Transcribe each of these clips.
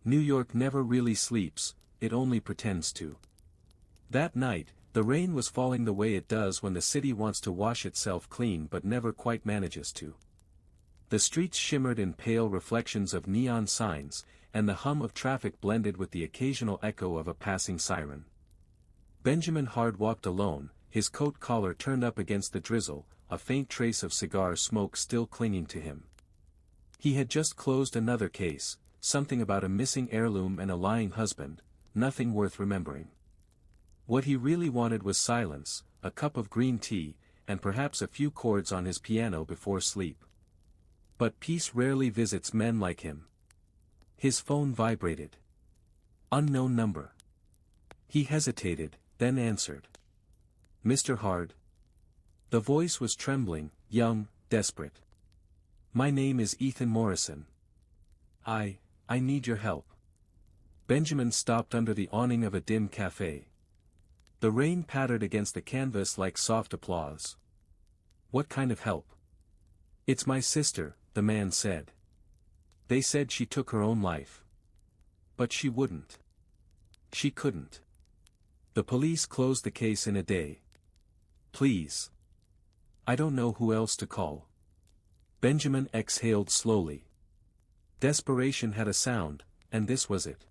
New York never really sleeps, it only pretends to. That night, the rain was falling the way it does when the city wants to wash itself clean but never quite manages to. The streets shimmered in pale reflections of neon signs, and the hum of traffic blended with the occasional echo of a passing siren. Benjamin Hard walked alone, his coat collar turned up against the drizzle, a faint trace of cigar smoke still clinging to him. He had just closed another case, something about a missing heirloom and a lying husband, nothing worth remembering. What he really wanted was silence, a cup of green tea, and perhaps a few chords on his piano before sleep. But peace rarely visits men like him. His phone vibrated. Unknown number. He hesitated, then answered. Mr. Hard. The voice was trembling, young, desperate. My name is Ethan Morrison. I need your help. Benjamin stopped under the awning of a dim cafe. The rain pattered against the canvas like soft applause. What kind of help? It's my sister, the man said. They said she took her own life. But she wouldn't. She couldn't. The police closed the case in a day. Please. I don't know who else to call. Benjamin exhaled slowly. Desperation had a sound, and this was it.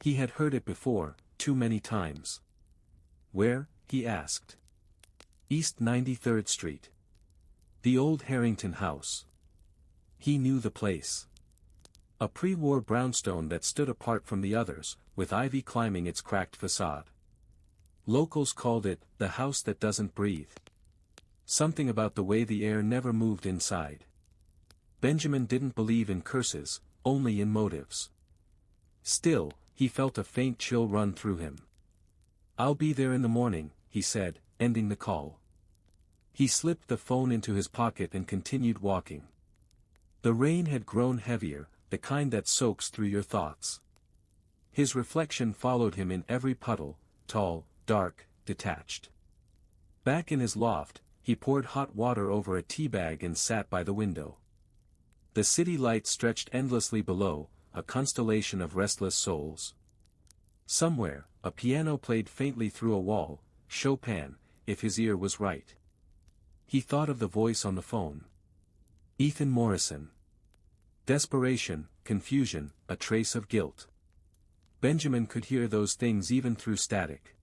He had heard it before, too many times. Where? He asked. East 93rd Street. The old Harrington house. He knew the place. A pre-war brownstone that stood apart from the others, with ivy climbing its cracked facade. Locals called it, the house that doesn't breathe. Something about the way the air never moved inside. Benjamin didn't believe in curses, only in motives. Still, he felt a faint chill run through him. I'll be there in the morning, he said, ending the call. He slipped the phone into his pocket and continued walking. The rain had grown heavier, the kind that soaks through your thoughts. His reflection followed him in every puddle, tall, dark, detached. Back in his loft, he poured hot water over a tea bag and sat by the window. The city lights stretched endlessly below, a constellation of restless souls. Somewhere, a piano played faintly through a wall, Chopin, if his ear was right. He thought of the voice on the phone. Ethan Morrison. Desperation, confusion, a trace of guilt. Benjamin could hear those things even through static.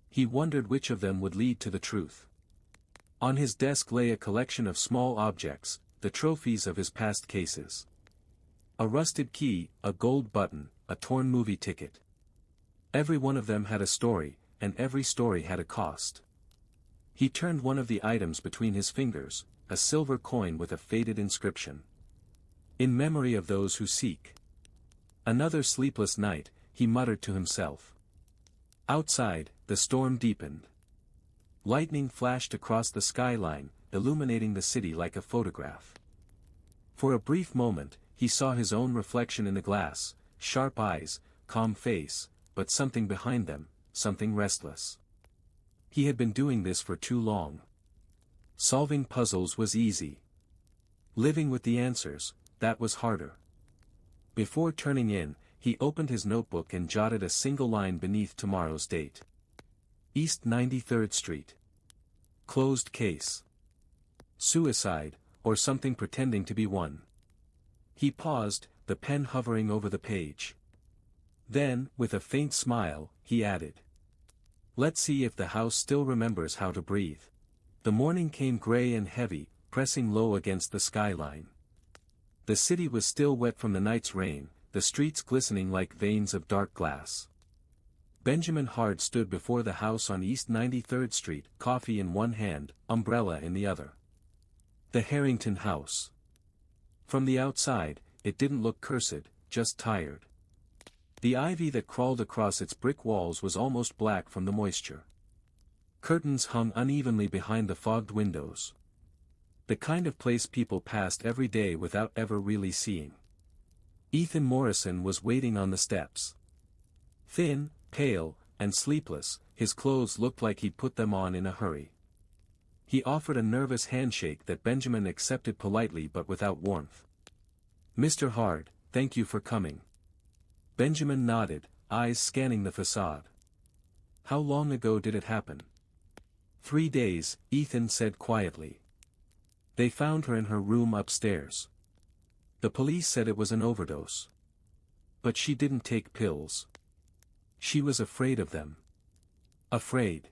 He wondered which of them would lead to the truth. On his desk lay a collection of small objects, the trophies of his past cases. A rusted key, a gold button, a torn movie ticket. Every one of them had a story, and every story had a cost. He turned one of the items between his fingers, a silver coin with a faded inscription. In memory of those who seek. Another sleepless night, he muttered to himself. Outside, the storm deepened. Lightning flashed across the skyline, illuminating the city like a photograph. For a brief moment, he saw his own reflection in the glass, sharp eyes, calm face, but something behind them, something restless. He had been doing this for too long. Solving puzzles was easy. Living with the answers, that was harder. Before turning in, he opened his notebook and jotted a single line beneath tomorrow's date. East 93rd Street. Closed case. Suicide, or something pretending to be one. He paused, the pen hovering over the page. Then, with a faint smile, he added. Let's see if the house still remembers how to breathe. The morning came gray and heavy, pressing low against the skyline. The city was still wet from the night's rain, the streets glistening like veins of dark glass. Benjamin Hard stood before the house on East 93rd Street, coffee in one hand, umbrella in the other. The Harrington house. From the outside, it didn't look cursed, just tired. The ivy that crawled across its brick walls was almost black from the moisture. Curtains hung unevenly behind the fogged windows. The kind of place people passed every day without ever really seeing. Ethan Morrison was waiting on the steps. Thin, pale, and sleepless, his clothes looked like he'd put them on in a hurry. He offered a nervous handshake that Benjamin accepted politely but without warmth. Mr. Hard, thank you for coming. Benjamin nodded, eyes scanning the facade. How long ago did it happen? 3 days, Ethan said quietly. They found her in her room upstairs. The police said it was an overdose. But she didn't take pills. She was afraid of them. Afraid.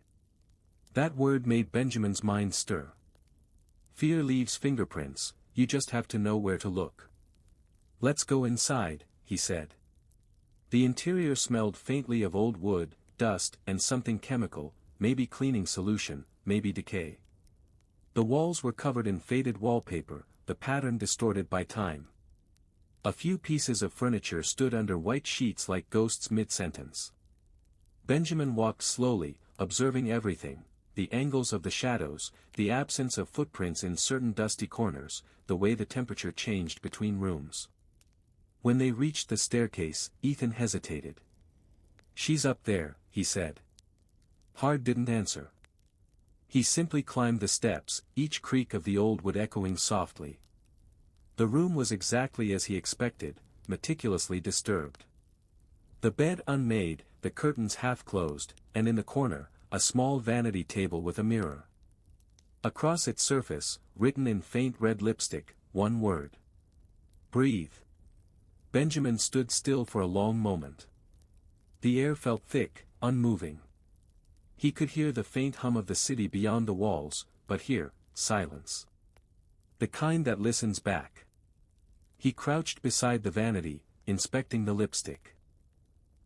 That word made Benjamin's mind stir. Fear leaves fingerprints, you just have to know where to look. Let's go inside, he said. The interior smelled faintly of old wood, dust, and something chemical, maybe cleaning solution, maybe decay. The walls were covered in faded wallpaper, the pattern distorted by time. A few pieces of furniture stood under white sheets like ghosts mid-sentence. Benjamin walked slowly, observing everything, the angles of the shadows, the absence of footprints in certain dusty corners, the way the temperature changed between rooms. When they reached the staircase, Ethan hesitated. She's up there, he said. Hard didn't answer. He simply climbed the steps, each creak of the old wood echoing softly. The room was exactly as he expected, meticulously disturbed. The bed unmade, the curtains half closed, and in the corner, a small vanity table with a mirror. Across its surface, written in faint red lipstick, one word. Breathe. Benjamin stood still for a long moment. The air felt thick, unmoving. He could hear the faint hum of the city beyond the walls, but here, silence. The kind that listens back. He crouched beside the vanity, inspecting the lipstick.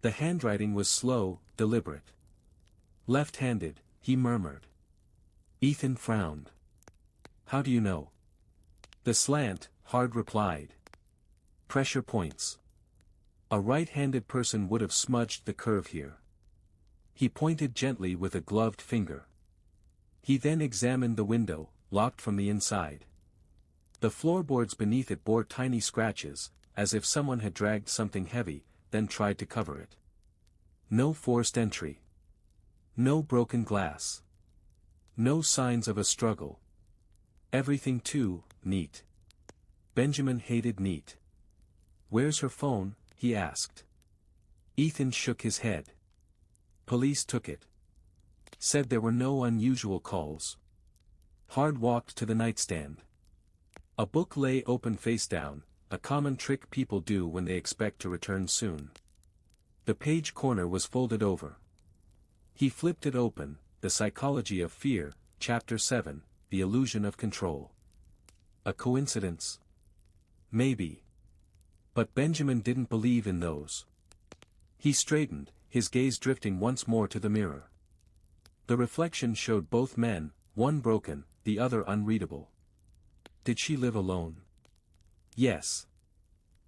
The handwriting was slow, deliberate. Left-handed, he murmured. Ethan frowned. How do you know? The slant, Hard replied. Pressure points. A right-handed person would have smudged the curve here. He pointed gently with a gloved finger. He then examined the window, locked from the inside. The floorboards beneath it bore tiny scratches, as if someone had dragged something heavy, then tried to cover it. No forced entry. No broken glass. No signs of a struggle. Everything too neat. Benjamin hated neat. Where's her phone? He asked. Ethan shook his head. Police took it. Said there were no unusual calls. Hard walked to the nightstand. A book lay open face down, a common trick people do when they expect to return soon. The page corner was folded over. He flipped it open, The Psychology of Fear, Chapter 7, The Illusion of Control. A coincidence? Maybe. But Benjamin didn't believe in those. He straightened, his gaze drifting once more to the mirror. The reflection showed both men, one broken, the other unreadable. Did she live alone? Yes.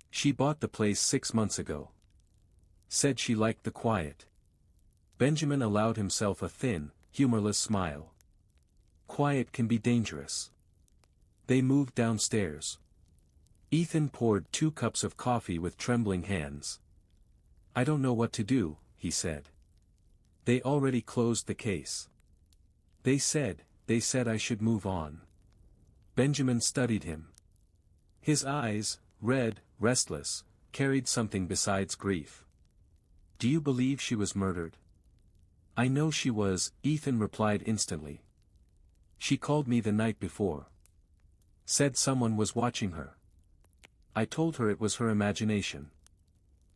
She bought the place 6 months ago. Said she liked the quiet. Benjamin allowed himself a thin, humorless smile. Quiet can be dangerous. They moved downstairs. Ethan poured 2 cups of coffee with trembling hands. I don't know what to do, he said. They already closed the case. They said I should move on. Benjamin studied him. His eyes, red, restless, carried something besides grief. Do you believe she was murdered? I know she was, Ethan replied instantly. She called me the night before. Said someone was watching her. I told her it was her imagination.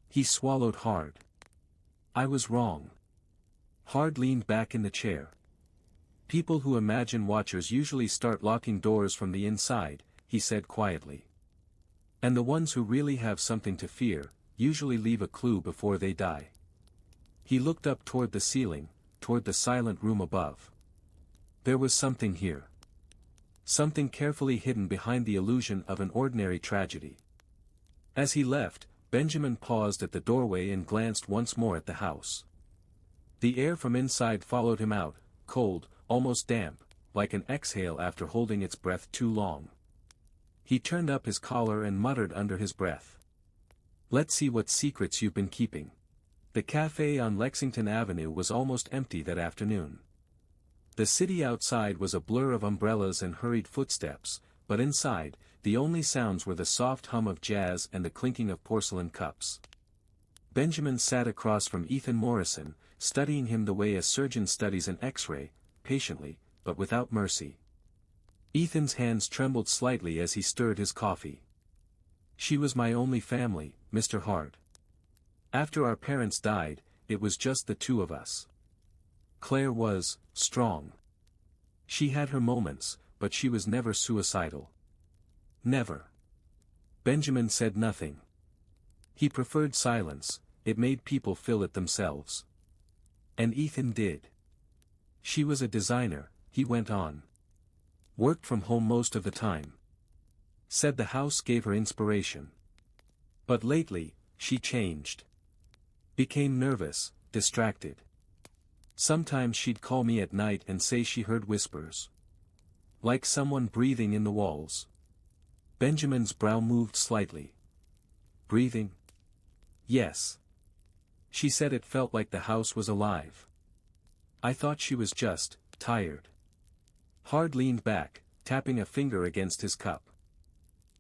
He swallowed hard. I was wrong. Hard leaned back in the chair. People who imagine watchers usually start locking doors from the inside, he said quietly. And the ones who really have something to fear, usually leave a clue before they die. He looked up toward the ceiling, toward the silent room above. There was something here. Something carefully hidden behind the illusion of an ordinary tragedy. As he left, Benjamin paused at the doorway and glanced once more at the house. The air from inside followed him out, cold, almost damp, like an exhale after holding its breath too long. He turned up his collar and muttered under his breath. Let's see what secrets you've been keeping. The cafe on Lexington Avenue was almost empty that afternoon. The city outside was a blur of umbrellas and hurried footsteps, but inside, the only sounds were the soft hum of jazz and the clinking of porcelain cups. Benjamin sat across from Ethan Morrison, studying him the way a surgeon studies an X-ray, patiently, but without mercy. Ethan's hands trembled slightly as he stirred his coffee. "She was my only family, Mr. Hart. After our parents died, it was just the two of us. Claire was strong. She had her moments, but she was never suicidal. Never." Benjamin said nothing. He preferred silence, it made people feel it themselves. And Ethan did. "She was a designer," he went on. "Worked from home most of the time. Said the house gave her inspiration. But lately, she changed. Became nervous, distracted. Sometimes she'd call me at night and say she heard whispers. Like someone breathing in the walls." Benjamin's brow moved slightly. "Breathing?" "Yes. She said it felt like the house was alive. I thought she was just tired." Hard leaned back, tapping a finger against his cup.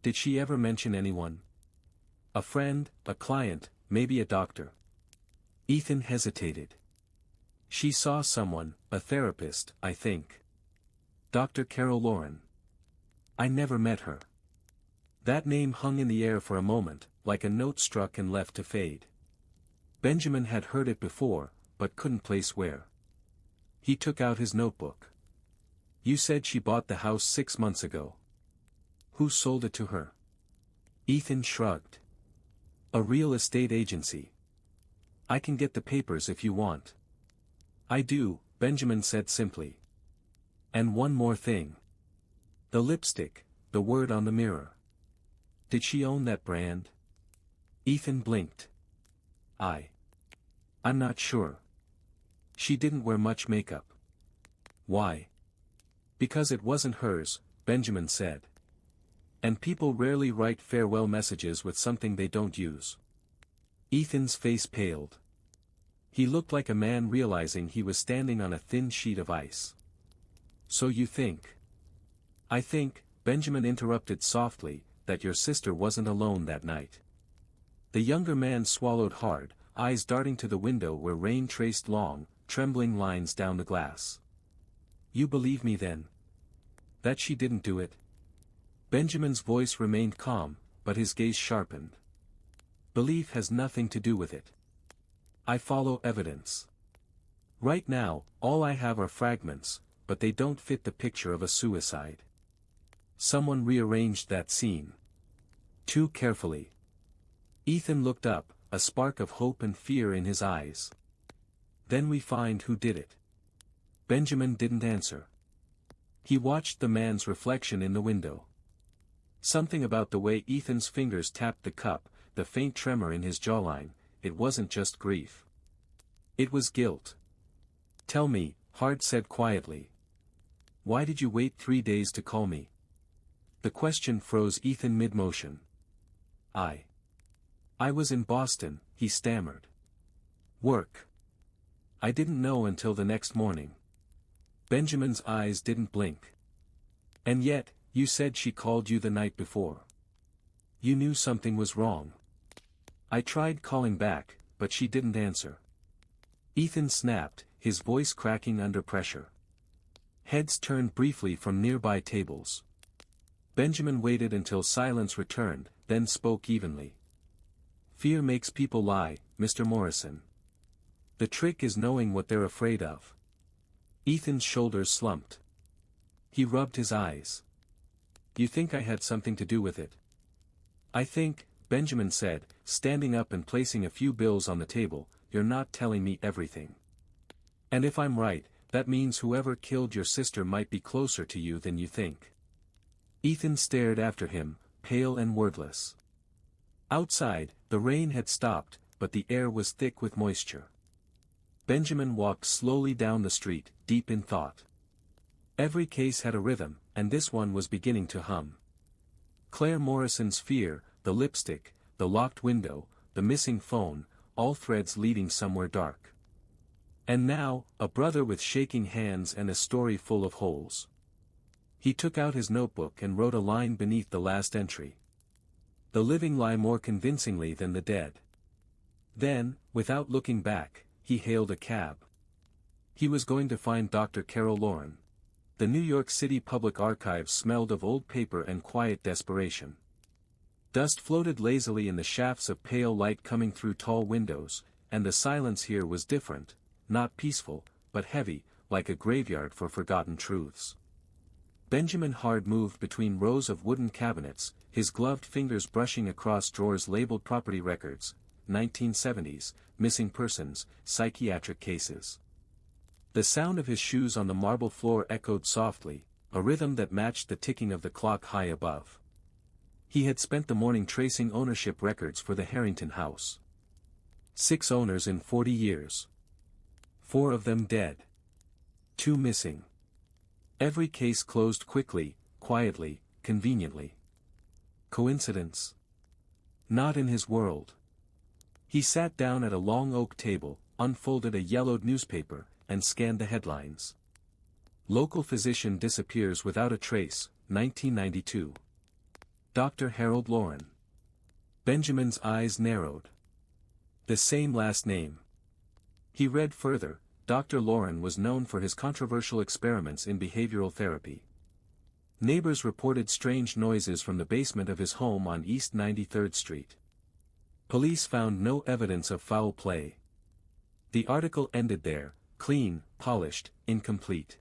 "Did she ever mention anyone? A friend, a client, maybe a doctor?" Ethan hesitated. "She saw someone, a therapist, I think. Dr. Carol Loran. I never met her." That name hung in the air for a moment, like a note struck and left to fade. Benjamin had heard it before, but couldn't place where. He took out his notebook. "You said she bought the house 6 months ago. Who sold it to her?" Ethan shrugged. "A real estate agency. I can get the papers if you want." "I do," Benjamin said simply. "And one more thing. The lipstick, the word on the mirror. Did she own that brand?" Ethan blinked. I'm not sure. She didn't wear much makeup." "Why?" "Because it wasn't hers," Benjamin said. "And people rarely write farewell messages with something they don't use." Ethan's face paled. He looked like a man realizing he was standing on a thin sheet of ice. "So you think?" "I think," Benjamin interrupted softly, "that your sister wasn't alone that night." The younger man swallowed hard, eyes darting to the window where rain traced long, trembling lines down the glass. "You believe me then? That she didn't do it?" Benjamin's voice remained calm, but his gaze sharpened. "Belief has nothing to do with it. I follow evidence. Right now, all I have are fragments, but they don't fit the picture of a suicide. Someone rearranged that scene too carefully." Ethan looked up, a spark of hope and fear in his eyes. "Then we find who did it." Benjamin didn't answer. He watched the man's reflection in the window. Something about the way Ethan's fingers tapped the cup, the faint tremor in his jawline, it wasn't just grief. It was guilt. "Tell me," Hart said quietly. "Why did you wait 3 days to call me?" The question froze Ethan mid-motion. I was in Boston," he stammered. "Work. I didn't know until the next morning." Benjamin's eyes didn't blink. "And yet, you said she called you the night before. You knew something was wrong." "I tried calling back, but she didn't answer." Ethan snapped, his voice cracking under pressure. Heads turned briefly from nearby tables. Benjamin waited until silence returned, then spoke evenly. "Fear makes people lie, Mr. Morrison. The trick is knowing what they're afraid of." Ethan's shoulders slumped. He rubbed his eyes. "You think I had something to do with it?" "I think," Benjamin said, standing up and placing a few bills on the table, "you're not telling me everything. And if I'm right, that means whoever killed your sister might be closer to you than you think." Ethan stared after him, pale and wordless. Outside, the rain had stopped, but the air was thick with moisture. Benjamin walked slowly down the street, deep in thought. Every case had a rhythm, and this one was beginning to hum. Claire Morrison's fear, the lipstick, the locked window, the missing phone, all threads leading somewhere dark. And now, a brother with shaking hands and a story full of holes. He took out his notebook and wrote a line beneath the last entry. "The living lie more convincingly than the dead." Then, without looking back, he hailed a cab. He was going to find Dr. Carol Loran. The New York City Public Archives smelled of old paper and quiet desperation. Dust floated lazily in the shafts of pale light coming through tall windows, and the silence here was different, not peaceful, but heavy, like a graveyard for forgotten truths. Benjamin Hard moved between rows of wooden cabinets, his gloved fingers brushing across drawers labeled property records, 1970s, missing persons, psychiatric cases. The sound of his shoes on the marble floor echoed softly, a rhythm that matched the ticking of the clock high above. He had spent the morning tracing ownership records for the Harrington house. 6 owners in 40 years. 4 of them dead. 2 missing. Every case closed quickly, quietly, conveniently. Coincidence? Not in his world. He sat down at a long oak table, unfolded a yellowed newspaper, and scanned the headlines. Local physician disappears without a trace, 1992. Dr. Harold Loran. Benjamin's eyes narrowed. The same last name. He read further. Dr. Loran was known for his controversial experiments in behavioral therapy. Neighbors reported strange noises from the basement of his home on East 93rd Street. Police found no evidence of foul play. The article ended there, clean, polished, incomplete.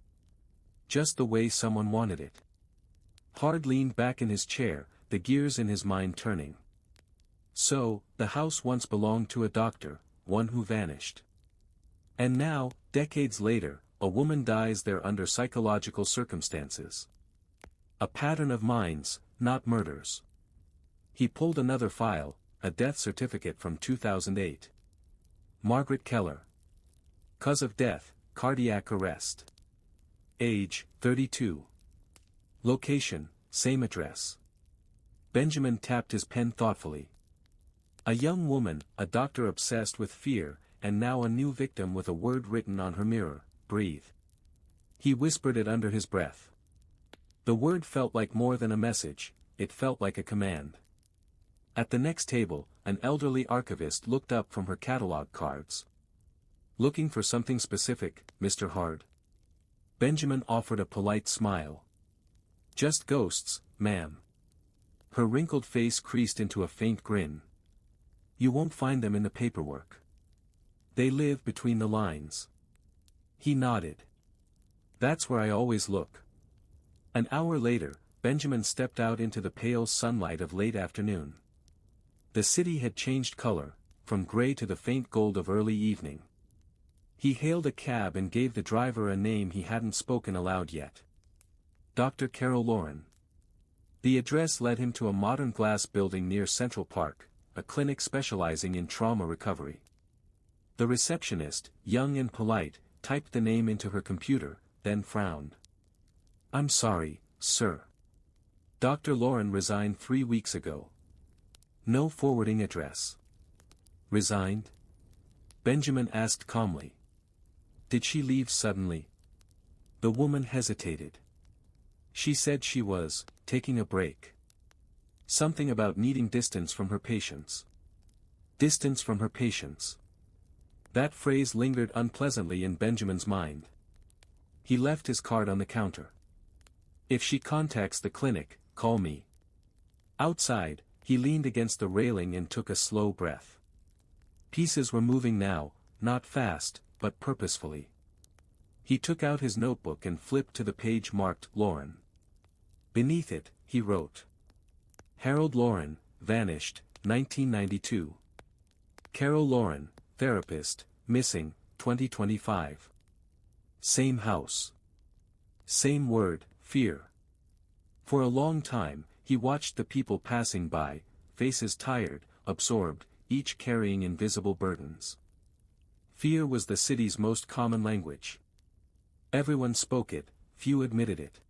Just the way someone wanted it. Hard leaned back in his chair, the gears in his mind turning. So, the house once belonged to a doctor, one who vanished. And now, decades later, a woman dies there under psychological circumstances. A pattern of minds, not murders. He pulled another file, a death certificate from 2008. Margaret Keller. Cause of death, cardiac arrest. Age, 32. Location, same address. Benjamin tapped his pen thoughtfully. A young woman, a doctor obsessed with fear, and now a new victim with a word written on her mirror, breathe. He whispered it under his breath. The word felt like more than a message, it felt like a command. At the next table, an elderly archivist looked up from her catalog cards. Looking for something specific, Mr. Hard? Benjamin offered a polite smile. Just ghosts, ma'am. Her wrinkled face creased into a faint grin. You won't find them in the paperwork. They live between the lines. He nodded. That's where I always look. An hour later, Benjamin stepped out into the pale sunlight of late afternoon. The city had changed color, from gray to the faint gold of early evening. He hailed a cab and gave the driver a name he hadn't spoken aloud yet. Dr. Carol Loran. The address led him to a modern glass building near Central Park, a clinic specializing in trauma recovery. The receptionist, young and polite, typed the name into her computer, then frowned. I'm sorry, sir. Dr. Loran resigned 3 weeks ago. No forwarding address. Resigned? Benjamin asked calmly. Did she leave suddenly? The woman hesitated. She said she was taking a break. Something about needing distance from her patients. Distance from her patients. That phrase lingered unpleasantly in Benjamin's mind. He left his card on the counter. If she contacts the clinic, call me. Outside, he leaned against the railing and took a slow breath. Pieces were moving now, not fast, but purposefully. He took out his notebook and flipped to the page marked Loran. Beneath it, he wrote. Harold Loran, vanished, 1992. Carol Loran, therapist, missing, 2025. Same house. Same word, fear. For a long time, he watched the people passing by, faces tired, absorbed, each carrying invisible burdens. Fear was the city's most common language. Everyone spoke it, few admitted it.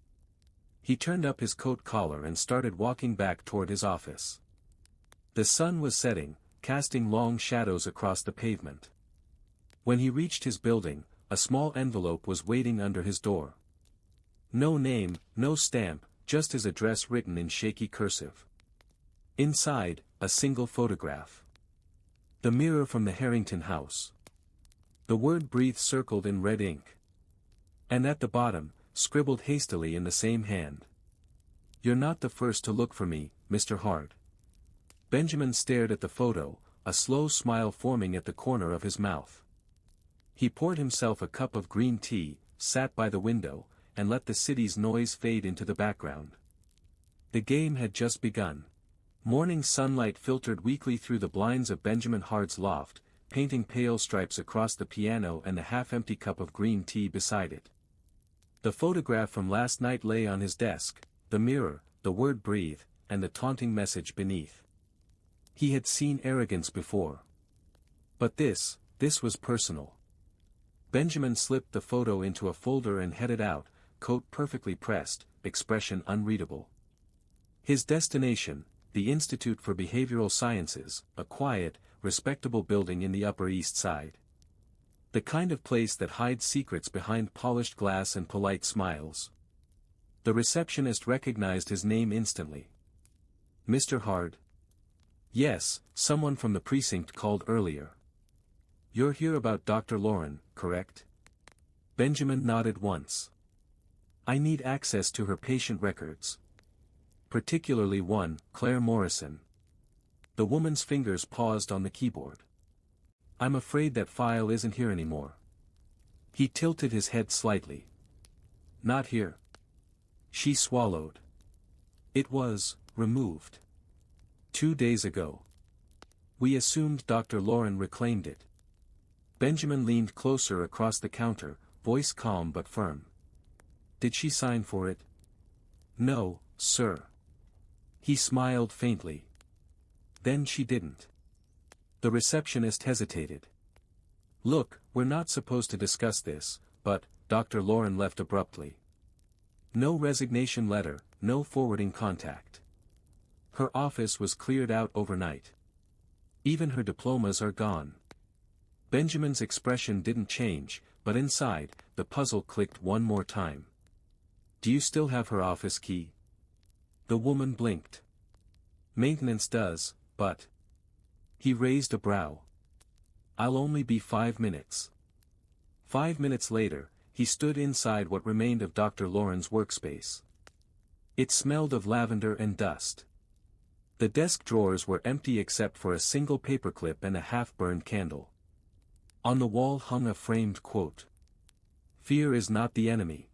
He turned up his coat collar and started walking back toward his office. The sun was setting, casting long shadows across the pavement. When he reached his building, a small envelope was waiting under his door. No name, no stamp, just his address written in shaky cursive. Inside, a single photograph. The mirror from the Harrington house. The word breathe circled in red ink. And at the bottom, scribbled hastily in the same hand. You're not the first to look for me, Mr. Hard. Benjamin stared at the photo, a slow smile forming at the corner of his mouth. He poured himself a cup of green tea, sat by the window, and let the city's noise fade into the background. The game had just begun. Morning sunlight filtered weakly through the blinds of Benjamin Hard's loft, painting pale stripes across the piano and the half-empty cup of green tea beside it. The photograph from last night lay on his desk, the mirror, the word breathe, and the taunting message beneath. He had seen arrogance before. But this was personal. Benjamin slipped the photo into a folder and headed out, coat perfectly pressed, expression unreadable. His destination, the Institute for Behavioral Sciences, a quiet, respectable building in the Upper East Side. The kind of place that hides secrets behind polished glass and polite smiles. The receptionist recognized his name instantly. Mr. Hard? Yes, someone from the precinct called earlier. You're here about Dr. Loran, correct? Benjamin nodded once. I need access to her patient records. Particularly one, Claire Morrison. The woman's fingers paused on the keyboard. I'm afraid that file isn't here anymore. He tilted his head slightly. Not here. She swallowed. It was removed 2 days ago. We assumed Dr. Loran reclaimed it. Benjamin leaned closer across the counter, voice calm but firm. Did she sign for it? No, sir. He smiled faintly. Then she didn't. The receptionist hesitated. Look, we're not supposed to discuss this, but, Dr. Loran left abruptly. No resignation letter, no forwarding contact. Her office was cleared out overnight. Even her diplomas are gone. Benjamin's expression didn't change, but inside, the puzzle clicked one more time. Do you still have her office key? The woman blinked. Maintenance does, but... He raised a brow. I'll only be 5 minutes. 5 minutes later, he stood inside what remained of Dr. Loran's workspace. It smelled of lavender and dust. The desk drawers were empty except for a single paperclip and a half-burned candle. On the wall hung a framed quote. Fear is not the enemy.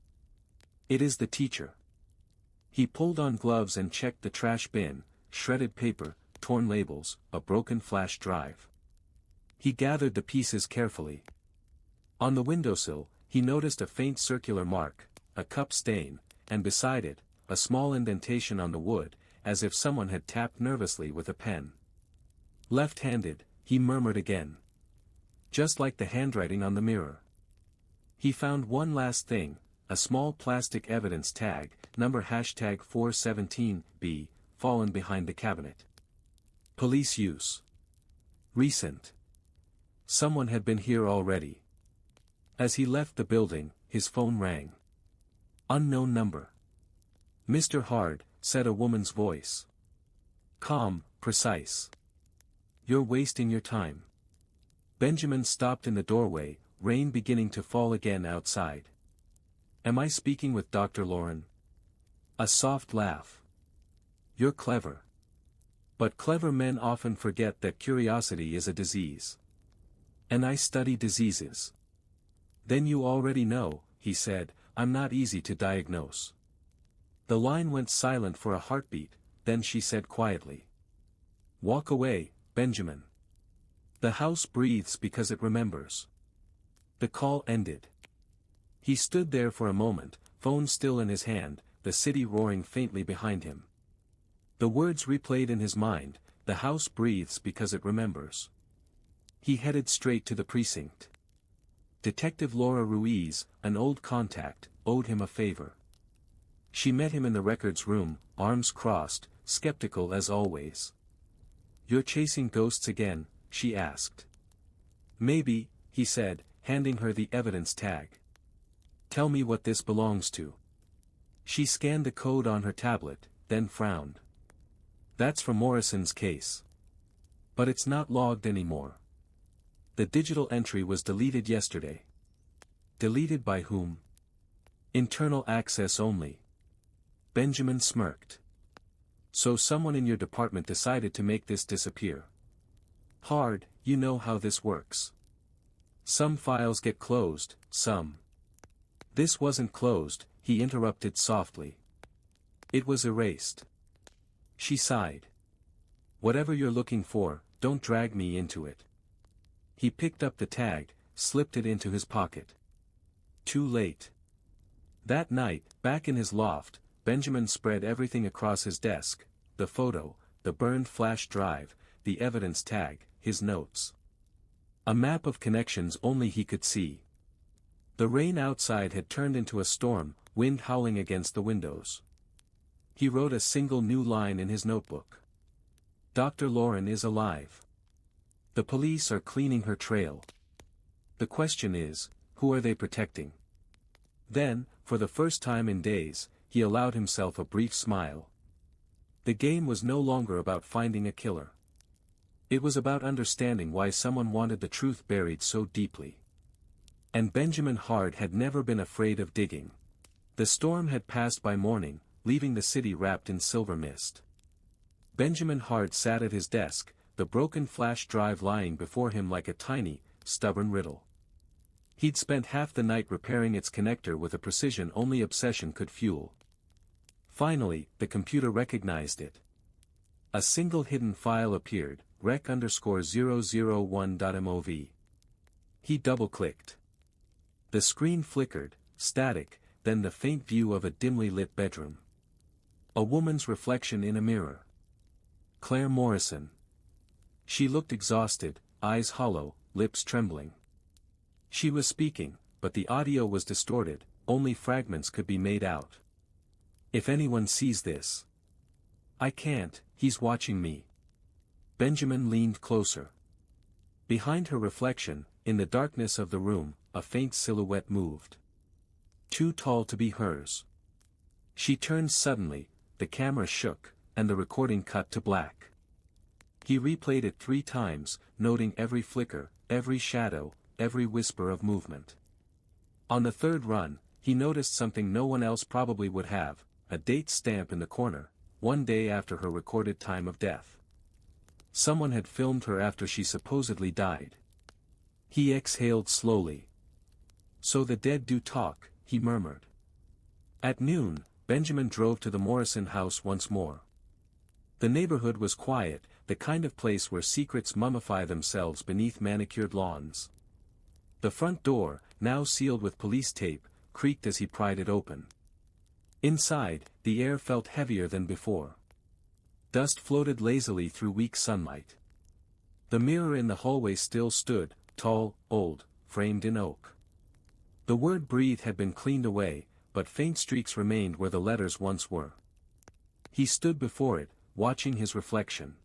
It is the teacher. He pulled on gloves and checked the trash bin, shredded paper, torn labels, a broken flash drive. He gathered the pieces carefully. On the windowsill, he noticed a faint circular mark, a cup stain, and beside it, a small indentation on the wood, as if someone had tapped nervously with a pen. Left-handed, he murmured again. Just like the handwriting on the mirror. He found one last thing, a small plastic evidence tag, number #417B, fallen behind the cabinet. Police use. Recent. Someone had been here already. As he left the building, his phone rang. Unknown number. Mr. Hard, said a woman's voice. Calm, precise. You're wasting your time. Benjamin stopped in the doorway, rain beginning to fall again outside. Am I speaking with Dr. Loran? A soft laugh. You're clever. But clever men often forget that curiosity is a disease. And I study diseases. Then you already know, he said, I'm not easy to diagnose. The line went silent for a heartbeat, then she said quietly. Walk away, Benjamin. The house breathes because it remembers. The call ended. He stood there for a moment, phone still in his hand, the city roaring faintly behind him. The words replayed in his mind, the house breathes because it remembers. He headed straight to the precinct. Detective Laura Ruiz, an old contact, owed him a favor. She met him in the records room, arms crossed, skeptical as always. You're chasing ghosts again, she asked. Maybe, he said, handing her the evidence tag. Tell me what this belongs to. She scanned the code on her tablet, then frowned. That's for Morrison's case. But it's not logged anymore. The digital entry was deleted yesterday. Deleted by whom? Internal access only. Benjamin smirked. So someone in your department decided to make this disappear. Hard, you know how this works. Some files get closed, some. This wasn't closed, he interrupted softly. It was erased. She sighed. Whatever you're looking for, don't drag me into it. He picked up the tag, slipped it into his pocket. Too late. That night, back in his loft, Benjamin spread everything across his desk, the photo, the burned flash drive, the evidence tag, his notes. A map of connections only he could see. The rain outside had turned into a storm, wind howling against the windows. He wrote a single new line in his notebook. Dr. Loran is alive. The police are cleaning her trail. The question is, who are they protecting? Then, for the first time in days, he allowed himself a brief smile. The game was no longer about finding a killer. It was about understanding why someone wanted the truth buried so deeply. And Benjamin Hard had never been afraid of digging. The storm had passed by morning, leaving the city wrapped in silver mist. Benjamin Hard sat at his desk, the broken flash drive lying before him like a tiny, stubborn riddle. He'd spent half the night repairing its connector with a precision only obsession could fuel. Finally, the computer recognized it. A single hidden file appeared, rec_001.mov. He double-clicked. The screen flickered, static, then the faint view of a dimly lit bedroom. A woman's reflection in a mirror. Claire Morrison. She looked exhausted, eyes hollow, lips trembling. She was speaking, but the audio was distorted, only fragments could be made out. If anyone sees this. I can't, he's watching me. Benjamin leaned closer. Behind her reflection, in the darkness of the room, a faint silhouette moved. Too tall to be hers. She turned suddenly, the camera shook, and the recording cut to black. He replayed it 3 times, noting every flicker, every shadow, every whisper of movement. On the 3rd run, he noticed something no one else probably would have, a date stamp in the corner, 1 day after her recorded time of death. Someone had filmed her after she supposedly died. He exhaled slowly. So the dead do talk, he murmured. At noon, Benjamin drove to the Morrison house once more. The neighborhood was quiet, the kind of place where secrets mummify themselves beneath manicured lawns. The front door, now sealed with police tape, creaked as he pried it open. Inside, the air felt heavier than before. Dust floated lazily through weak sunlight. The mirror in the hallway still stood, tall, old, framed in oak. The word "breathe" had been cleaned away, but faint streaks remained where the letters once were. He stood before it, watching his reflection.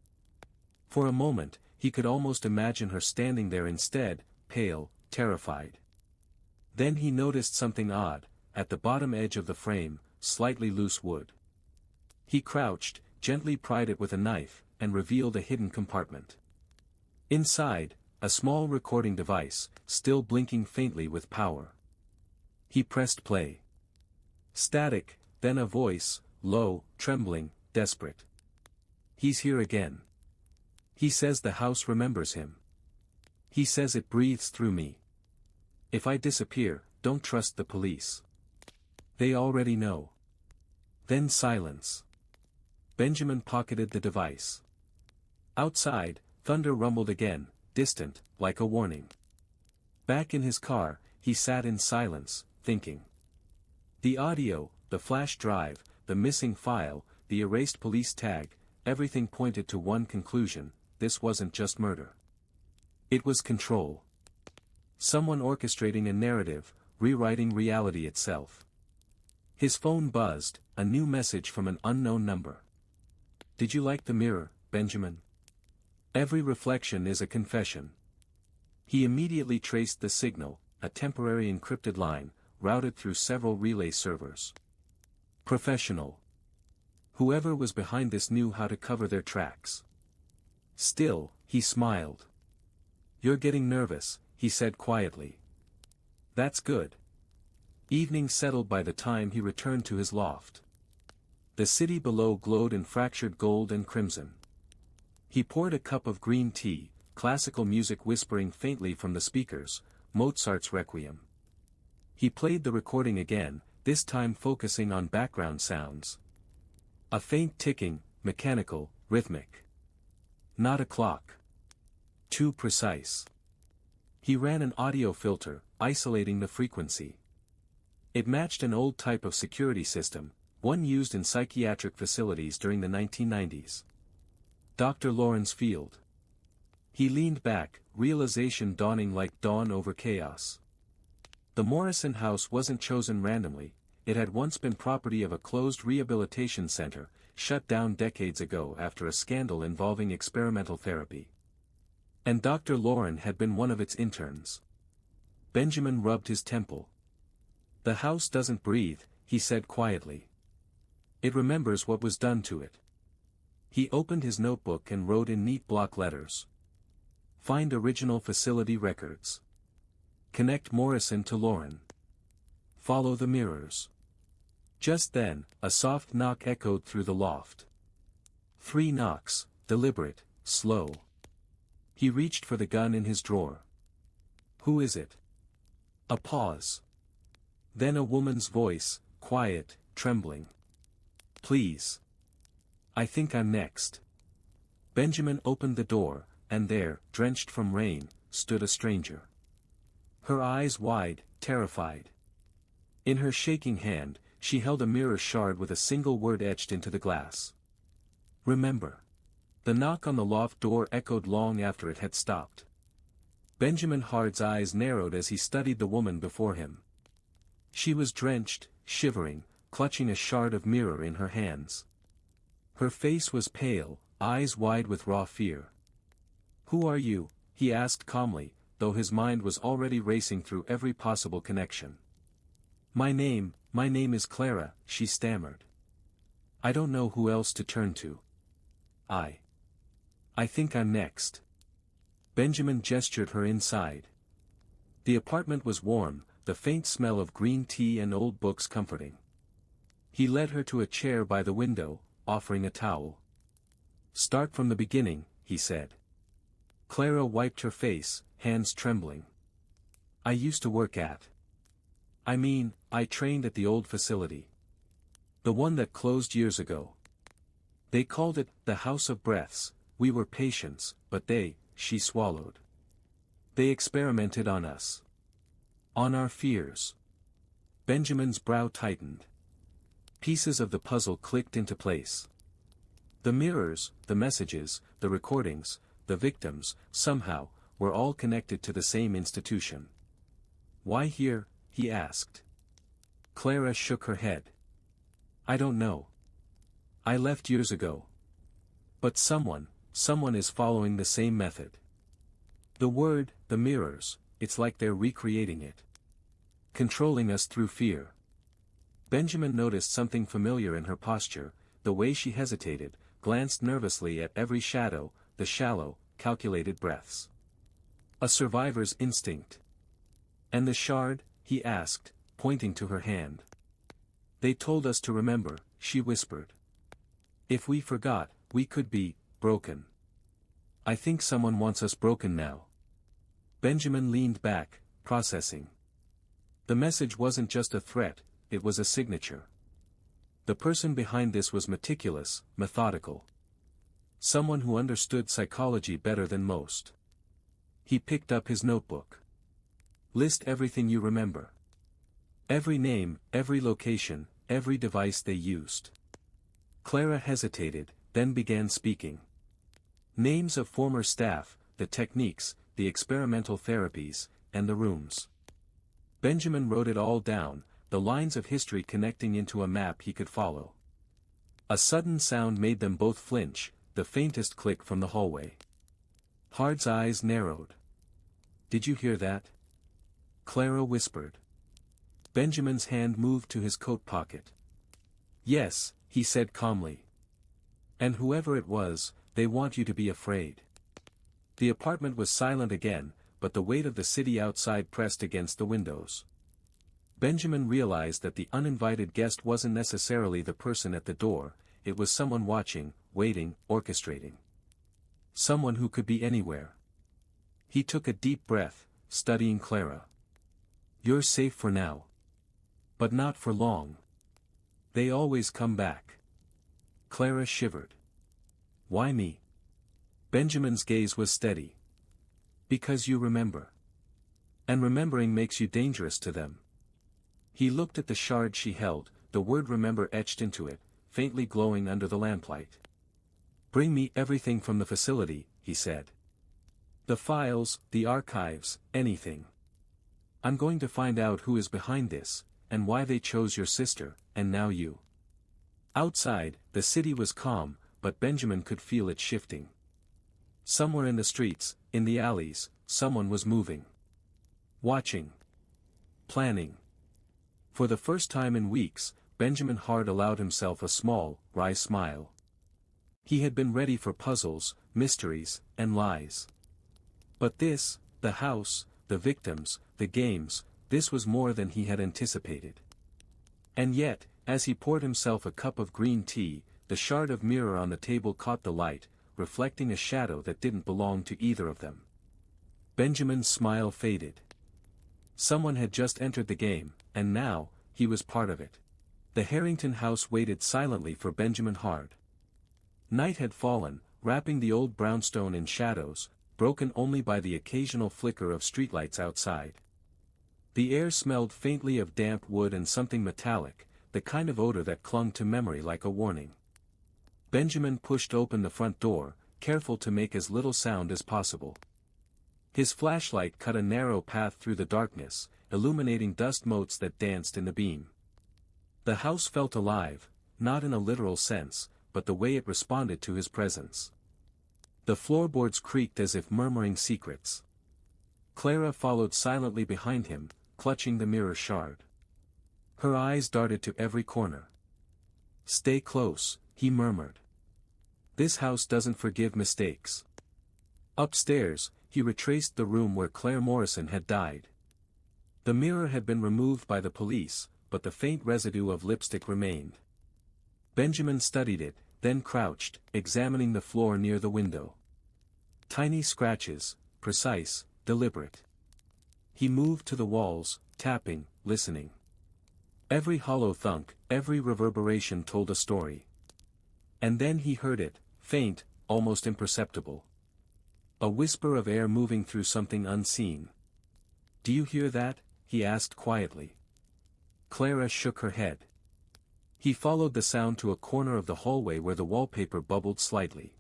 For a moment, he could almost imagine her standing there instead, pale, terrified. Then he noticed something odd, at the bottom edge of the frame, slightly loose wood. He crouched, gently pried it with a knife, and revealed a hidden compartment. Inside, a small recording device, still blinking faintly with power. He pressed play. Static, then a voice, low, trembling, desperate. He's here again. He says the house remembers him. He says it breathes through me. If I disappear, don't trust the police. They already know. Then silence. Benjamin pocketed the device. Outside, thunder rumbled again, distant, like a warning. Back in his car, he sat in silence, thinking. The audio, the flash drive, the missing file, the erased police tag, everything pointed to one conclusion: this wasn't just murder. It was control. Someone orchestrating a narrative, rewriting reality itself. His phone buzzed, a new message from an unknown number. Did you like the mirror, Benjamin? Every reflection is a confession. He immediately traced the signal, a temporary encrypted line, routed through several relay servers. Professional. Whoever was behind this knew how to cover their tracks. Still, he smiled. "You're getting nervous," he said quietly. "That's good." Evening settled by the time he returned to his loft. The city below glowed in fractured gold and crimson. He poured a cup of green tea, classical music whispering faintly from the speakers, Mozart's Requiem. He played the recording again, this time focusing on background sounds. A faint ticking, mechanical, rhythmic. Not a clock. Too precise. He ran an audio filter, isolating the frequency. It matched an old type of security system, one used in psychiatric facilities during the 1990s. Dr. Loran's field. He leaned back, realization dawning like dawn over chaos. The Morrison house wasn't chosen randomly, it had once been property of a closed rehabilitation center, shut down decades ago after a scandal involving experimental therapy. And Dr. Loran had been one of its interns. Benjamin rubbed his temple. "The house doesn't breathe," he said quietly. "It remembers what was done to it." He opened his notebook and wrote in neat block letters. "Find original facility records. Connect Morrison to Loran. Follow the mirrors." Just then, a soft knock echoed through the loft. 3 knocks, deliberate, slow. He reached for the gun in his drawer. "Who is it?" A pause. Then a woman's voice, quiet, trembling. "Please. I think I'm next." Benjamin opened the door, and there, drenched from rain, stood a stranger. Her eyes wide, terrified. In her shaking hand, she held a mirror shard with a single word etched into the glass. "Remember." The knock on the loft door echoed long after it had stopped. Benjamin Hard's eyes narrowed as he studied the woman before him. She was drenched, shivering, clutching a shard of mirror in her hands. Her face was pale, eyes wide with raw fear. "Who are you?" he asked calmly, though his mind was already racing through every possible connection. My name is Clara," she stammered. "I don't know who else to turn to. I think I'm next." Benjamin gestured her inside. The apartment was warm, the faint smell of green tea and old books comforting. He led her to a chair by the window, offering a towel. "Start from the beginning," he said. Clara wiped her face, hands trembling. "I used to work at. I trained at the old facility. The one that closed years ago. They called it the House of Breaths. We were patients, but she swallowed. They experimented on us. On our fears." Benjamin's brow tightened. Pieces of the puzzle clicked into place. The mirrors, the messages, the recordings, the victims, somehow, were all connected to the same institution. "Why here?" he asked. Clara shook her head. "I don't know. I left years ago. But someone is following the same method. The mirrors, it's like they're recreating it. Controlling us through fear." Benjamin noticed something familiar in her posture, the way she hesitated, glanced nervously at every shadow, the shallow, calculated breaths. A survivor's instinct. "And the shard?" he asked, pointing to her hand. "They told us to remember," she whispered. "If we forgot, we could be broken. I think someone wants us broken now." Benjamin leaned back, processing. The message wasn't just a threat, it was a signature. The person behind this was meticulous, methodical. Someone who understood psychology better than most. He picked up his notebook. "List everything you remember. Every name, every location, every device they used." Clara hesitated, then began speaking. Names of former staff, the techniques, the experimental therapies, and the rooms. Benjamin wrote it all down, the lines of history connecting into a map he could follow. A sudden sound made them both flinch, the faintest click from the hallway. Hard's eyes narrowed. "Did you hear that?" Clara whispered. Benjamin's hand moved to his coat pocket. "Yes," he said calmly. "And whoever it was, they want you to be afraid." The apartment was silent again, but the weight of the city outside pressed against the windows. Benjamin realized that the uninvited guest wasn't necessarily the person at the door, it was someone watching, waiting, orchestrating. Someone who could be anywhere. He took a deep breath, studying Clara. "You're safe for now. But not for long. They always come back." Clara shivered. "Why me?" Benjamin's gaze was steady. "Because you remember. And remembering makes you dangerous to them." He looked at the shard she held, the word remember etched into it, faintly glowing under the lamplight. "Bring me everything from the facility," he said. "The files, the archives, anything. I'm going to find out who is behind this, and why they chose your sister, and now you." Outside, the city was calm, but Benjamin could feel it shifting. Somewhere in the streets, in the alleys, someone was moving. Watching. Planning. For the first time in weeks, Benjamin Hart allowed himself a small, wry smile. He had been ready for puzzles, mysteries, and lies. But this, the house, the victims, the games, this was more than he had anticipated. And yet, as he poured himself a cup of green tea, the shard of mirror on the table caught the light, reflecting a shadow that didn't belong to either of them. Benjamin's smile faded. Someone had just entered the game, and now, he was part of it. The Harrington house waited silently for Benjamin Hart. Night had fallen, wrapping the old brownstone in shadows, broken only by the occasional flicker of streetlights outside. The air smelled faintly of damp wood and something metallic, the kind of odor that clung to memory like a warning. Benjamin pushed open the front door, careful to make as little sound as possible. His flashlight cut a narrow path through the darkness, illuminating dust motes that danced in the beam. The house felt alive, not in a literal sense, but the way it responded to his presence. The floorboards creaked as if murmuring secrets. Clara followed silently behind him, clutching the mirror shard. Her eyes darted to every corner. "Stay close," he murmured. "This house doesn't forgive mistakes." Upstairs, he retraced the room where Claire Morrison had died. The mirror had been removed by the police, but the faint residue of lipstick remained. Benjamin studied it, then crouched, examining the floor near the window. Tiny scratches, precise, deliberate. He moved to the walls, tapping, listening. Every hollow thunk, every reverberation told a story. And then he heard it, faint, almost imperceptible. A whisper of air moving through something unseen. "Do you hear that?" he asked quietly. Clara shook her head. He followed the sound to a corner of the hallway where the wallpaper bubbled slightly.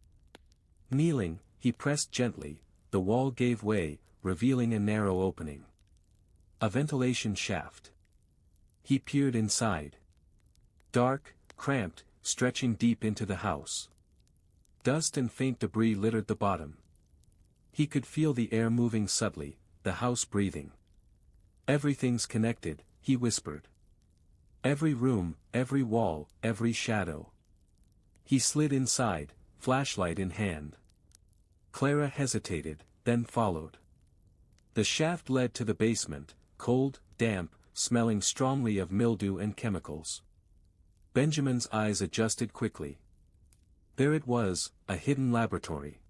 Kneeling, he pressed gently, the wall gave way, revealing a narrow opening. A ventilation shaft. He peered inside. Dark, cramped, stretching deep into the house. Dust and faint debris littered the bottom. He could feel the air moving subtly, the house breathing. "Everything's connected," he whispered. "Every room, every wall, every shadow." He slid inside, flashlight in hand. Clara hesitated, then followed. The shaft led to the basement, cold, damp, smelling strongly of mildew and chemicals. Benjamin's eyes adjusted quickly. There it was, a hidden laboratory.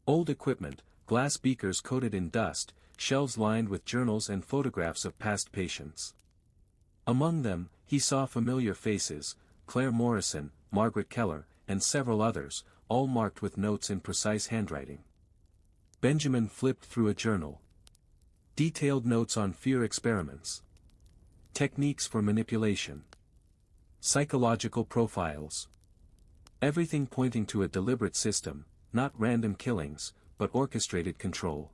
Old equipment, glass beakers coated in dust, shelves lined with journals and photographs of past patients. Among them, he saw familiar faces, Claire Morrison, Margaret Keller, and several others, all marked with notes in precise handwriting. Benjamin flipped through a journal. Detailed notes on fear experiments. Techniques for manipulation. Psychological profiles. Everything pointing to a deliberate system, not random killings, but orchestrated control.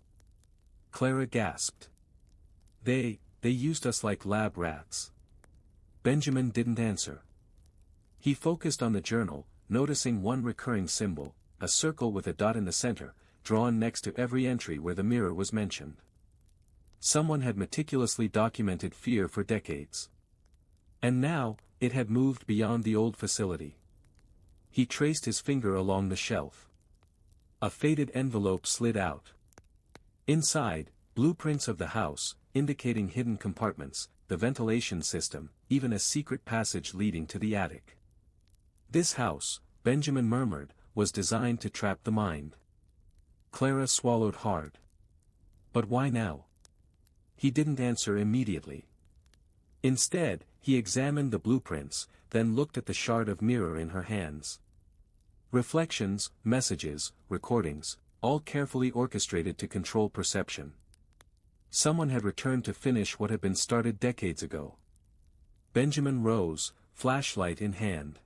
Clara gasped. They used us like lab rats." Benjamin didn't answer. He focused on the journal, noticing one recurring symbol, a circle with a dot in the center, drawn next to every entry where the mirror was mentioned. Someone had meticulously documented fear for decades. And now, it had moved beyond the old facility. He traced his finger along the shelf. A faded envelope slid out. Inside, blueprints of the house, indicating hidden compartments, the ventilation system, even a secret passage leading to the attic. This house, Benjamin murmured, was designed to trap the mind. Clara swallowed hard. But why now? He didn't answer immediately. Instead, he examined the blueprints, then looked at the shard of mirror in her hands. Reflections, messages, recordings, all carefully orchestrated to control perception. Someone had returned to finish what had been started decades ago. Benjamin rose, flashlight in hand.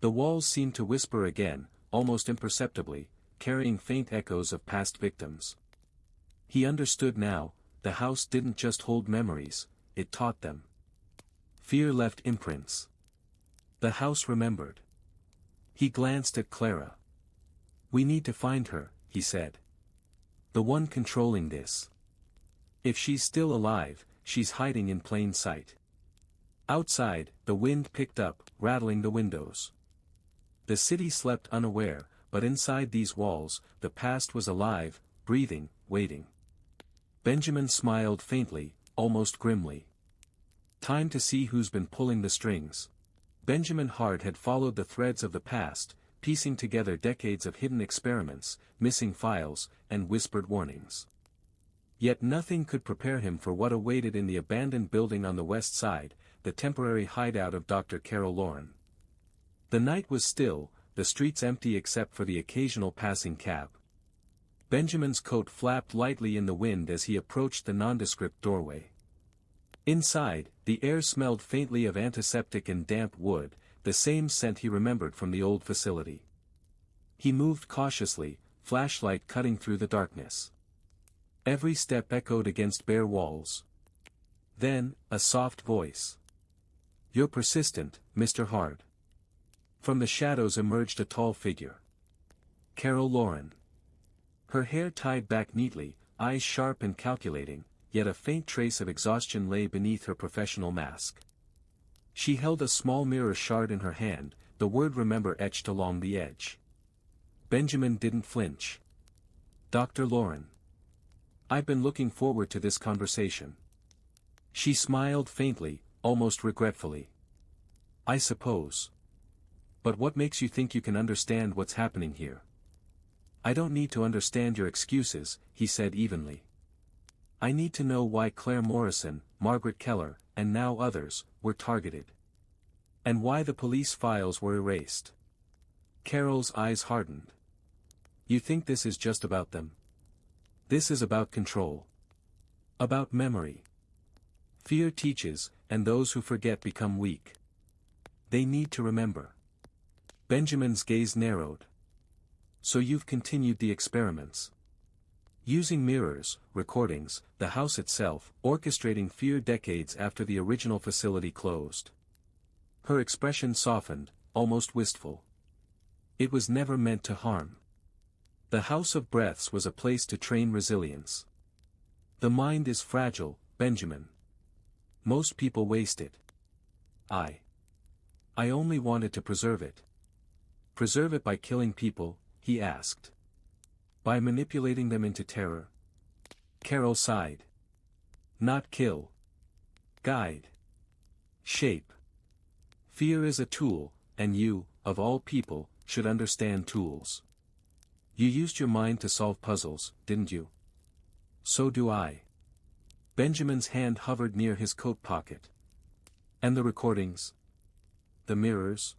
The walls seemed to whisper again, almost imperceptibly, carrying faint echoes of past victims. He understood now, the house didn't just hold memories, it taught them. Fear left imprints. The house remembered. He glanced at Clara. "We need to find her," he said. "The one controlling this. If she's still alive, she's hiding in plain sight." Outside, the wind picked up, rattling the windows. The city slept unaware, but inside these walls, the past was alive, breathing, waiting. Benjamin smiled faintly, almost grimly. Time to see who's been pulling the strings. Benjamin Hart had followed the threads of the past, piecing together decades of hidden experiments, missing files, and whispered warnings. Yet nothing could prepare him for what awaited in the abandoned building on the west side, the temporary hideout of Dr. Carol Loran. The night was still, the streets empty except for the occasional passing cab. Benjamin's coat flapped lightly in the wind as he approached the nondescript doorway. Inside, the air smelled faintly of antiseptic and damp wood, the same scent he remembered from the old facility. He moved cautiously, flashlight cutting through the darkness. Every step echoed against bare walls. Then, a soft voice. "You're persistent, Mr. Hart." From the shadows emerged a tall figure. Carol Loran. Her hair tied back neatly, eyes sharp and calculating, yet a faint trace of exhaustion lay beneath her professional mask. She held a small mirror shard in her hand, the word "remember" etched along the edge. Benjamin didn't flinch. "Dr. Loran. I've been looking forward to this conversation." She smiled faintly, almost regretfully. "I suppose. But what makes you think you can understand what's happening here?" "I don't need to understand your excuses," he said evenly. "I need to know why Claire Morrison, Margaret Keller, and now others, were targeted. And why the police files were erased." Carol's eyes hardened. "You think this is just about them? This is about control. About memory. Fear teaches, and those who forget become weak. They need to remember." Benjamin's gaze narrowed. "So you've continued the experiments. Using mirrors, recordings, the house itself, orchestrating fear decades after the original facility closed." Her expression softened, almost wistful. "It was never meant to harm. The House of Breaths was a place to train resilience. The mind is fragile, Benjamin. Most people waste it. I only wanted to preserve it." "Preserve it by killing people?" he asked. "By manipulating them into terror?" Carol sighed. "Not kill. Guide. Shape. Fear is a tool, and you, of all people, should understand tools. You used your mind to solve puzzles, didn't you? So do I." Benjamin's hand hovered near his coat pocket. "And the recordings? The mirrors?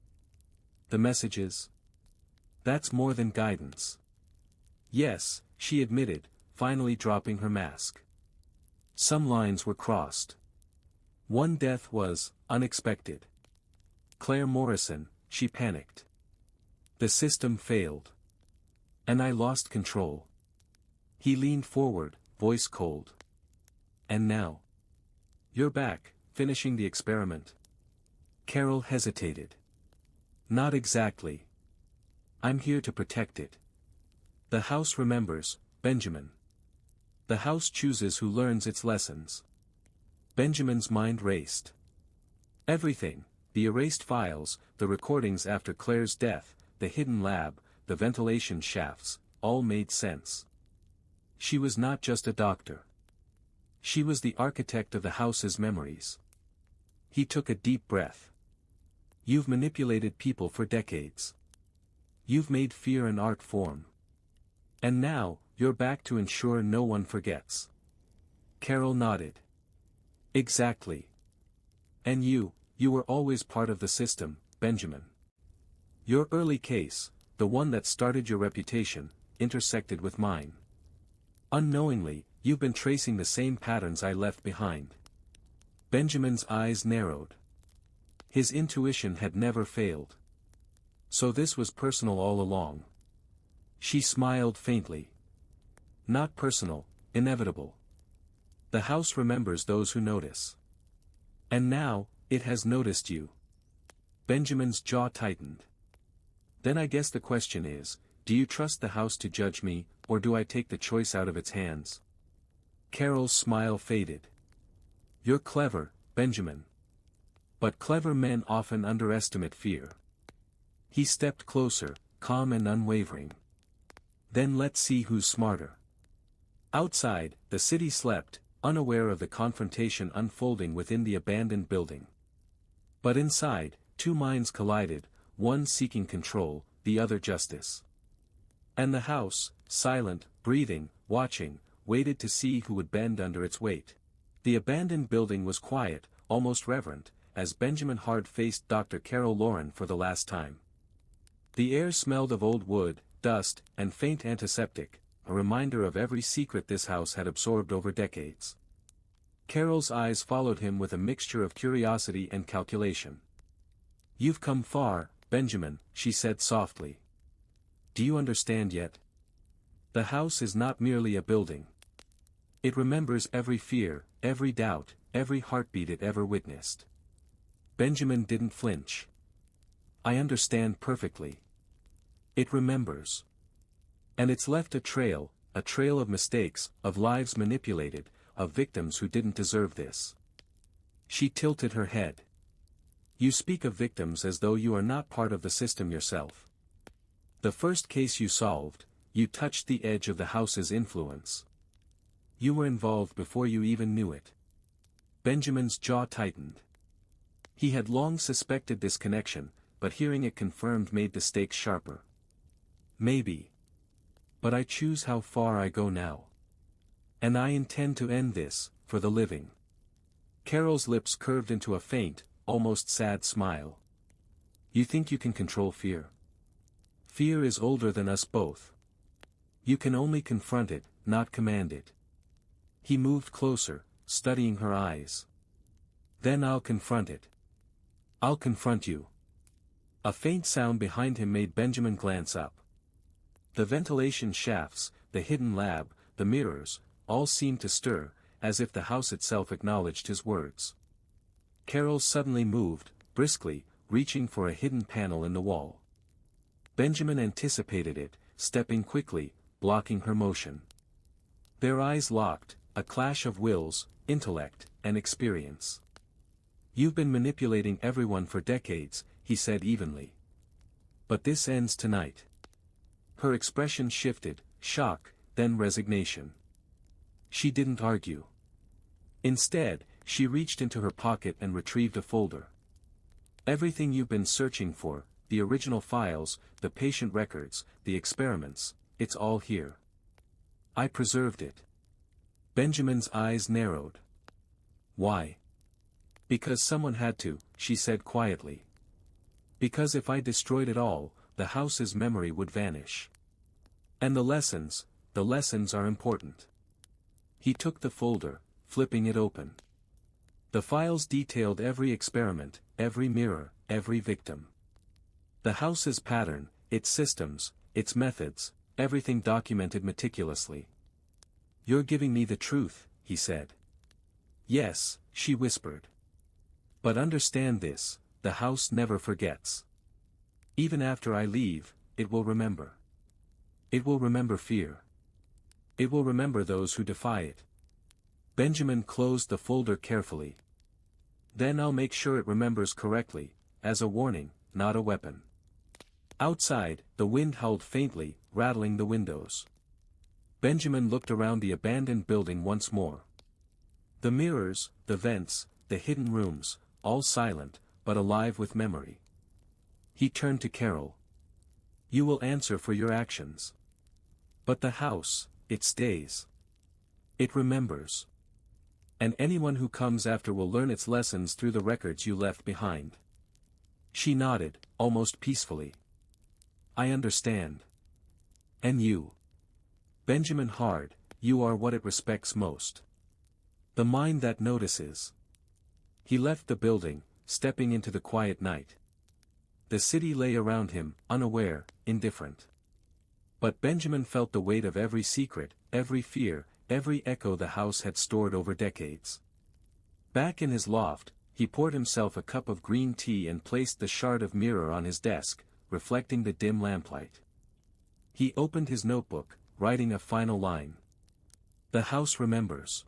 The messages? That's more than guidance." "Yes," she admitted, finally dropping her mask. "Some lines were crossed. One death was unexpected. Claire Morrison," she panicked. "The system failed. And I lost control." He leaned forward, voice cold. "And now? You're back, finishing the experiment." Carol hesitated. "Not exactly. I'm here to protect it. The house remembers, Benjamin. The house chooses who learns its lessons." Benjamin's mind raced. Everything, the erased files, the recordings after Claire's death, the hidden lab, the ventilation shafts, all made sense. She was not just a doctor. She was the architect of the house's memories. He took a deep breath. You've manipulated people for decades. You've made fear an art form. And now, you're back to ensure no one forgets. Carol nodded. Exactly. And you were always part of the system, Benjamin. Your early case, the one that started your reputation, intersected with mine. Unknowingly, you've been tracing the same patterns I left behind. Benjamin's eyes narrowed. His intuition had never failed. So this was personal all along. She smiled faintly. Not personal, inevitable. The house remembers those who notice. And now, it has noticed you. Benjamin's jaw tightened. Then I guess the question is, do you trust the house to judge me, or do I take the choice out of its hands? Carol's smile faded. You're clever, Benjamin. But clever men often underestimate fear. He stepped closer, calm and unwavering. Then let's see who's smarter. Outside, the city slept, unaware of the confrontation unfolding within the abandoned building. But inside, two minds collided, one seeking control, the other justice. And the house, silent, breathing, watching, waited to see who would bend under its weight. The abandoned building was quiet, almost reverent, as Benjamin Hard faced Dr. Carol Loran for the last time. The air smelled of old wood, dust, and faint antiseptic, a reminder of every secret this house had absorbed over decades. Carol's eyes followed him with a mixture of curiosity and calculation. You've come far, Benjamin, she said softly. Do you understand yet? The house is not merely a building. It remembers every fear, every doubt, every heartbeat it ever witnessed. Benjamin didn't flinch. I understand perfectly. It remembers. And it's left a trail of mistakes, of lives manipulated, of victims who didn't deserve this. She tilted her head. You speak of victims as though you are not part of the system yourself. The first case you solved, you touched the edge of the house's influence. You were involved before you even knew it. Benjamin's jaw tightened. He had long suspected this connection, but hearing it confirmed made the stakes sharper. Maybe. But I choose how far I go now. And I intend to end this, for the living. Carol's lips curved into a faint, almost sad smile. You think you can control fear? Fear is older than us both. You can only confront it, not command it. He moved closer, studying her eyes. Then I'll confront it. I'll confront you. A faint sound behind him made Benjamin glance up. The ventilation shafts, the hidden lab, the mirrors, all seemed to stir, as if the house itself acknowledged his words. Carol suddenly moved, briskly, reaching for a hidden panel in the wall. Benjamin anticipated it, stepping quickly, blocking her motion. Their eyes locked, a clash of wills, intellect, and experience. You've been manipulating everyone for decades, he said evenly. But this ends tonight. Her expression shifted, shock, then resignation. She didn't argue. Instead, she reached into her pocket and retrieved a folder. Everything you've been searching for, the original files, the patient records, the experiments, it's all here. I preserved it. Benjamin's eyes narrowed. Why? Because someone had to, she said quietly. Because if I destroyed it all, the house's memory would vanish. And the lessons are important. He took the folder, flipping it open. The files detailed every experiment, every mirror, every victim. The house's pattern, its systems, its methods, everything documented meticulously. You're giving me the truth, he said. Yes, she whispered. But understand this, the house never forgets. Even after I leave, it will remember. It will remember fear. It will remember those who defy it. Benjamin closed the folder carefully. Then I'll make sure it remembers correctly, as a warning, not a weapon. Outside, the wind howled faintly, rattling the windows. Benjamin looked around the abandoned building once more. The mirrors, the vents, the hidden rooms, all silent, but alive with memory. He turned to Carol. "You will answer for your actions. But the house, it stays. It remembers. And anyone who comes after will learn its lessons through the records you left behind." She nodded, almost peacefully. "I understand. And you? Benjamin Hard, you are what it respects most. The mind that notices." He left the building, stepping into the quiet night. The city lay around him, unaware, indifferent. But Benjamin felt the weight of every secret, every fear, every echo the house had stored over decades. Back in his loft, he poured himself a cup of green tea and placed the shard of mirror on his desk, reflecting the dim lamplight. He opened his notebook, writing a final line. "The house remembers.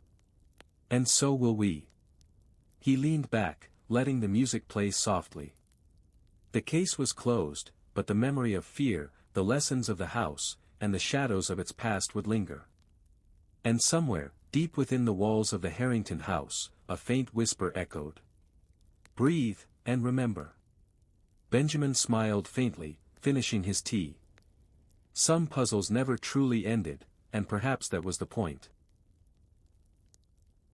And so will we." He leaned back, letting the music play softly. The case was closed, but the memory of fear, the lessons of the house, and the shadows of its past would linger. And somewhere, deep within the walls of the Harrington house, a faint whisper echoed. "Breathe, and remember." Benjamin smiled faintly, finishing his tea. Some puzzles never truly ended, and perhaps that was the point.